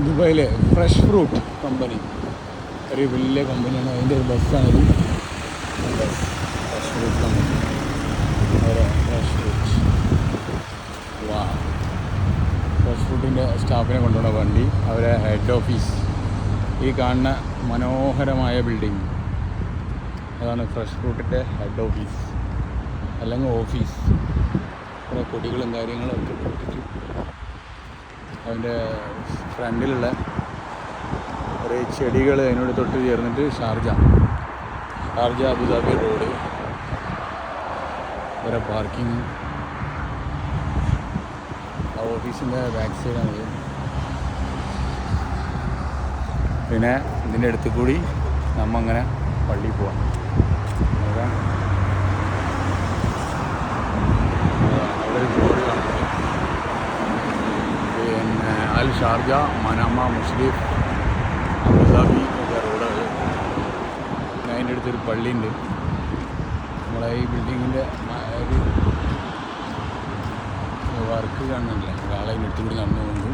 ദുബായിലെ fresh fruit company ഒരു വലിയ കമ്പനിയാണ്. അതിൻ്റെ ഒരു ബസ്സാണിത്. Fresh fruit company, fresh fruit. വാ, ഫ്രഷ് ഫ്രൂട്ടിൻ്റെ സ്റ്റാഫിനെ കൊണ്ടുപോകുന്ന വണ്ടി, അവരെ ഹെഡ് ഓഫീസ്. ഈ കാണുന്ന മനോഹരമായ ബിൽഡിംഗ് അതാണ് ഫ്രഷ് ഫ്രൂട്ടിൻ്റെ ഹെഡ് ഓഫീസ് അല്ലെങ്കിൽ ഓഫീസ്. കുറേ കൊടികളും കാര്യങ്ങളും ഒക്കെ പൊട്ടിച്ച് അതിൻ്റെ ഫ്രണ്ടിലുള്ള കുറേ ചെടികൾ അതിനോട് തൊട്ട് ചേർന്നിട്ട് ഷാർജ അബുദാബി റോഡ്, കുറേ പാർക്കിങ്. ആ ഓഫീസിൻ്റെ ബാക്ക് സൈഡാണിത്. പിന്നെ ഇതിൻ്റെ അടുത്ത് കൂടി നമ്മൾ അങ്ങനെ പള്ളിയിൽ പോവാം. അവിടെ ഒരു ബോർഡ് കാണുന്നത് പിന്നെ അൽ ഷാർജ മനാമ മുസ്ലിം അബുദാബി ഒക്കെ റോഡുകൾ. പിന്നെ അതിൻ്റെ അടുത്തൊരു പള്ളിയുണ്ട്. നമ്മളെ ഈ ബിൽഡിങ്ങിൻ്റെ ഒരു വർക്ക് കാണുന്നില്ല, ഒരാളെ അടുത്ത് കൂടി നടന്നു പോകുന്നത്.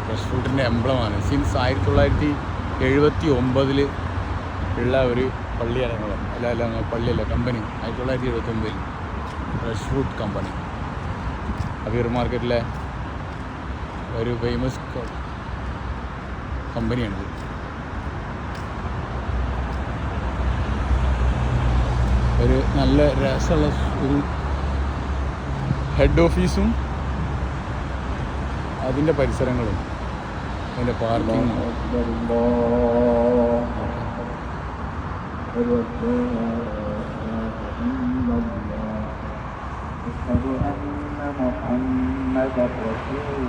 ഫ്രഷ് ഫ്രൂട്ടിൻ്റെ എംബ്ലമാണ്. സിൻസ് 1979 ഉള്ള ഒരു പള്ളിയാണ്. അല്ല പള്ളിയല്ല, company. 1979 fresh fruit company. Abeer മാർക്കറ്റിലെ ഒരു ഫേമസ് കമ്പനിയാണിത്. ഒരു നല്ല രസമുള്ള ഒരു ഹെഡ് ഓഫീസും അതിൻ്റെ പരിസരങ്ങളും അതിൻ്റെ പാർക്കിങ്ങും. أشهد أن محمدا رسول